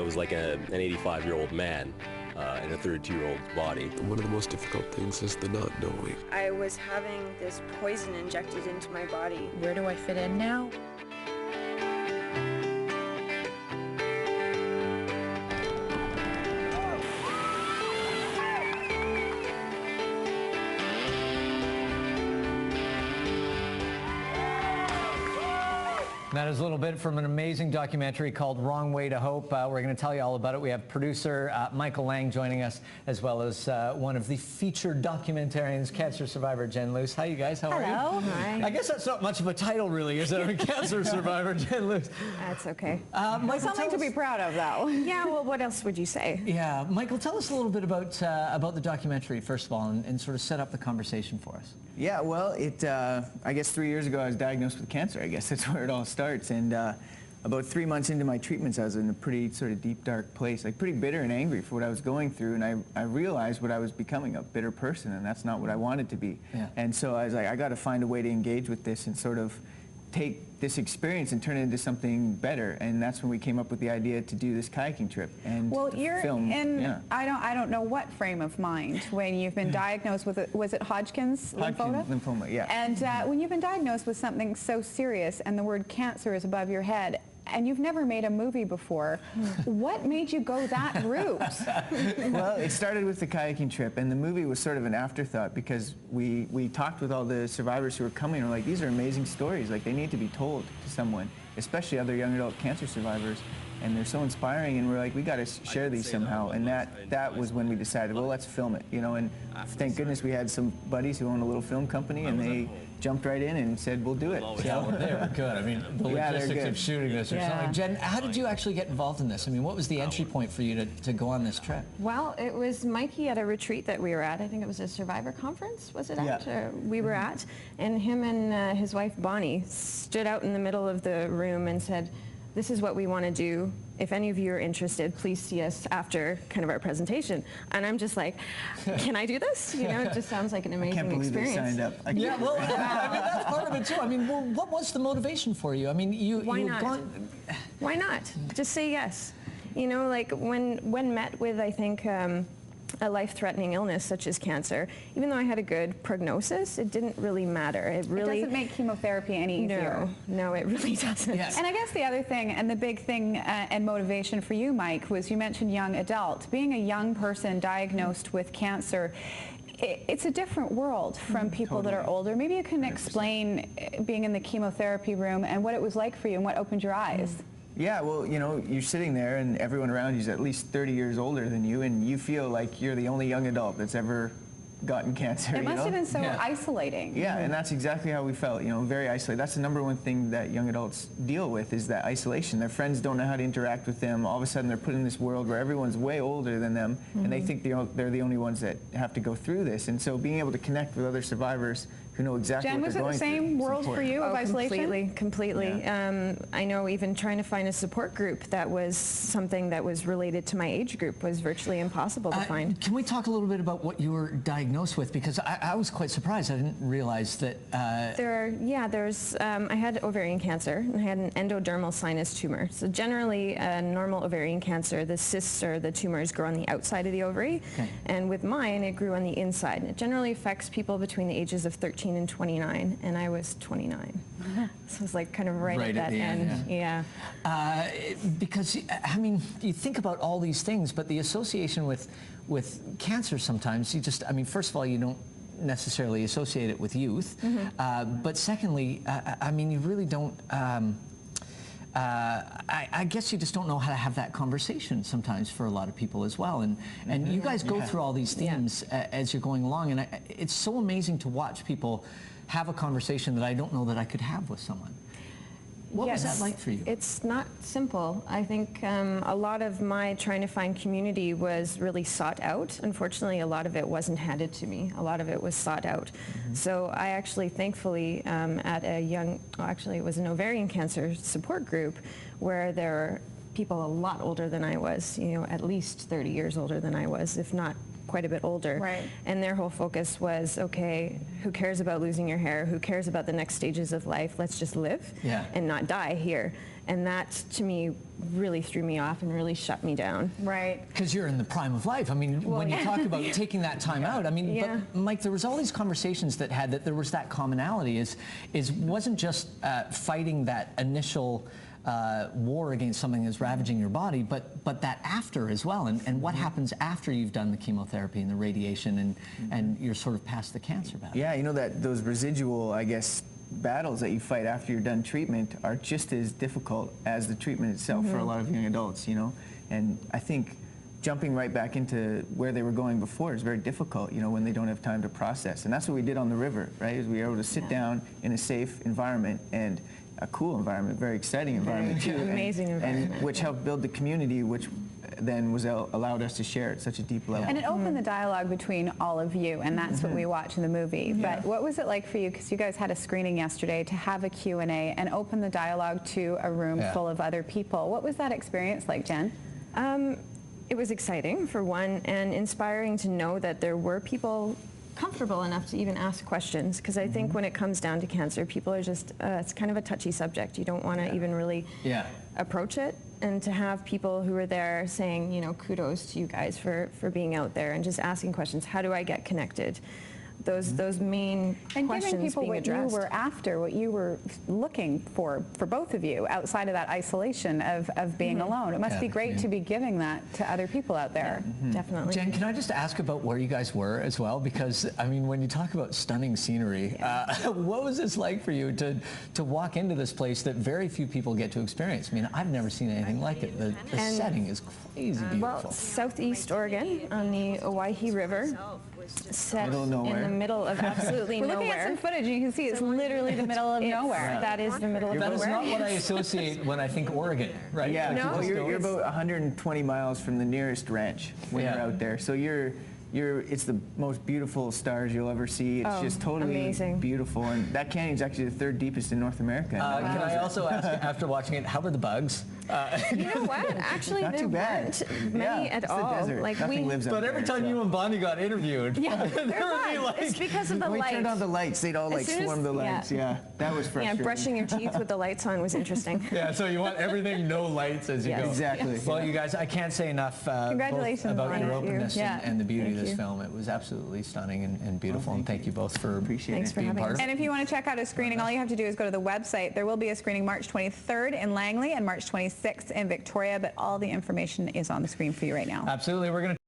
was like an 85-year-old man in a 32-year-old's body. One of the most difficult things is the not knowing. I was having this poison injected into my body. Where do I fit in now? That is a little bit from an amazing documentary called Wrong Way to Hope. We're going to tell you all about it. We have producer Michael Lang joining us, as well as one of the featured documentarians, cancer survivor Jen Luce. Hi, you guys. How are you? Hello. Hi. I guess that's not much of a title, really, is it? I mean, cancer survivor Jen Luce. That's okay. Michael, Something to be proud of, though. Yeah, well, what else would you say? Yeah, Michael, tell us a little bit about the documentary, first of all, and sort of set up the conversation for us. Yeah, well, I guess 3 years ago I was diagnosed with cancer. I guess that's where it all starts. And about 3 months into my treatments, I was in a pretty sort of deep, dark place, like pretty bitter and angry for what I was going through. And I realized what I was becoming, a bitter person, and that's not what I wanted to be. Yeah. And so I was like, I got to find a way to engage with this and sort of take this experience and turn it into something better. And that's when we came up with the idea to do this kayaking trip and well, you're film. in, yeah. I don't know what frame of mind when you've been diagnosed with, was it Hodgkin's lymphoma? Lymphoma, yeah. And when you've been diagnosed with something so serious and the word cancer is above your head, and you've never made a movie before, what made you go that route? Well, it started with the kayaking trip, and the movie was sort of an afterthought because we talked with all the survivors who were coming, and we're like, these are amazing stories, like they need to be told to someone, especially other young adult cancer survivors, and they're so inspiring, and we're like, we got to share these somehow. And that was when we decided, well, let's film it, you know. And thank goodness we had some buddies who own a little film company, and they jumped right in and said, we'll do it. Yeah, well, they were good. I mean, the logistics of shooting this or something. Jen, how did you actually get involved in this? I mean, what was the entry point for you to go on this trip? Well, it was Mikey at a retreat that we were at. I think it was a survivor conference, was it at? Yeah. We were at. And him and his wife, Bonnie, stood out in the middle of the room and said, this is what we want to do. If any of you are interested, please see us after kind of our presentation. And I'm just like, can I do this? You know, it just sounds like an amazing experience. I can't believe they signed up. Yeah, well, I mean, that's part of it too. I mean, well, what was the motivation for you? I mean, Why not? Why not? Just say yes. You know, like when met with, I think, a life-threatening illness such as cancer, even though I had a good prognosis, it didn't really matter. It doesn't make chemotherapy any easier. No, it really doesn't. Yes. And I guess the other thing, and the big thing and motivation for you, Mike, was you mentioned young adult. Being a young person diagnosed with cancer, it's a different world from people that are older. Maybe you can explain being in the chemotherapy room and what it was like for you and what opened your eyes. Yeah, well, you know, you're sitting there and everyone around you is at least 30 years older than you, and you feel like you're the only young adult that's ever gotten cancer. It must have been so isolating. Yeah, and that's exactly how we felt, you know, very isolated. That's the #1 thing that young adults deal with, is that isolation. Their friends don't know how to interact with them. All of a sudden they're put in this world where everyone's way older than them, and they think they're the only ones that have to go through this. And so being able to connect with other survivors who know exactly Jen, what they're going through. was it the same world for you of isolation? Completely. Yeah. I know even trying to find a support group that was something that was related to my age group was virtually impossible to find. Can we talk a little bit about what you were diagnosed with? Because I was quite surprised. I didn't realize that... I had ovarian cancer, and I had an endodermal sinus tumor. So generally, normal ovarian cancer, the cysts or the tumors grow on the outside of the ovary, and with mine, it grew on the inside. And it generally affects people between the ages of 13 and 29, and I was 29. So it was like kind of right at that end. Yeah. Because, I mean, you think about all these things, but the association with cancer sometimes, I mean, first of all, you don't necessarily associate it with youth, but secondly, I mean, you really don't, I guess you just don't know how to have that conversation sometimes for a lot of people as well. And you guys go through all these themes as you're going along, and it's so amazing to watch people have a conversation that I don't know that I could have with someone. What was that like for you? It's not simple. I think a lot of my trying to find community was really sought out. Unfortunately, a lot of it wasn't handed to me. A lot of it was sought out. So I actually, thankfully, at actually it was an ovarian cancer support group where there were people a lot older than I was, you know, at least 30 years older than I was, if not quite a bit older. Right. And their whole focus was, okay, who cares about losing your hair? Who cares about the next stages of life? Let's just live and not die here. And that, to me, really threw me off and really shut me down. Right. Because you're in the prime of life. I mean, when you talk about taking that time out, I mean, but Mike, there was all these conversations that there was that commonality wasn't just fighting that initial war against something that's ravaging your body, but that after as well, and what happens after you've done the chemotherapy and the radiation and you're sort of past the cancer battle. Yeah, you know that those residual, I guess, battles that you fight after you're done treatment are just as difficult as the treatment itself for a lot of young adults, you know? And I think jumping right back into where they were going before is very difficult, you know, when they don't have time to process. And that's what we did on the river, right? Is we were able to sit down in a safe environment and a cool environment, very exciting environment too. Amazing environment. And which helped build the community, which then allowed us to share at such a deep level. And it opened the dialogue between all of you, and that's what we watch in the movie. But what was it like for you, because you guys had a screening yesterday, to have a Q&A and open the dialogue to a room full of other people? What was that experience like, Jen? It was exciting, for one, and inspiring to know that there were people comfortable enough to even ask questions, because I think when it comes down to cancer, people are just, it's kind of a touchy subject. You don't want to even really approach it. And to have people who are there saying, you know, kudos to you guys for being out there and just asking questions. How do I get connected? Those main and questions giving people being what addressed. you were after, what you were looking for both of you, outside of that isolation of being alone. It must be great to be giving that to other people out there. Definitely. Jen, can I just ask about where you guys were as well? Because, I mean, when you talk about stunning scenery, what was this like for you to walk into this place that very few people get to experience? I mean, I've never seen anything like it. The setting is crazy beautiful. Well, Southeast Oregon on the Owyhee River, set Middle of nowhere. in the middle of absolutely We're nowhere. looking at some footage, and you can see it's literally the middle of nowhere. That is the middle of That nowhere. is not what I associate when I think Oregon, right? Yeah, No. well, you're about 120 miles from the nearest ranch when you're out there. So it's the most beautiful stars you'll ever see. It's just totally amazing. Beautiful. And that canyon's actually the third deepest in North America. Can I also ask, after watching it, how were the bugs? You know what? Actually, Not there too bad. weren't many at it's the all. desert. Like Nothing lives up But every there, time so. you and Bonnie got interviewed, there would be was. like, It's because of the When we light. turned on the lights, they'd all like As soon as- swarm the lights. Yeah, that was Yeah, frustrating. brushing your teeth with the lights on was interesting. yeah, so you want everything no lights as you Yes. go. Exactly. Well, you guys, I can't say enough Congratulations, both about your thank you. openness Yeah. and the beauty of Thank this you. film. It was absolutely stunning and beautiful, and thank you both for Appreciate Thanks it. for being having part us. of it. And if you want to check out a screening, all you have to do is go to the website. There will be a screening March 23rd in Langley and March 26th in Victoria, but all the information is on the screen for you right now. Absolutely. We're going to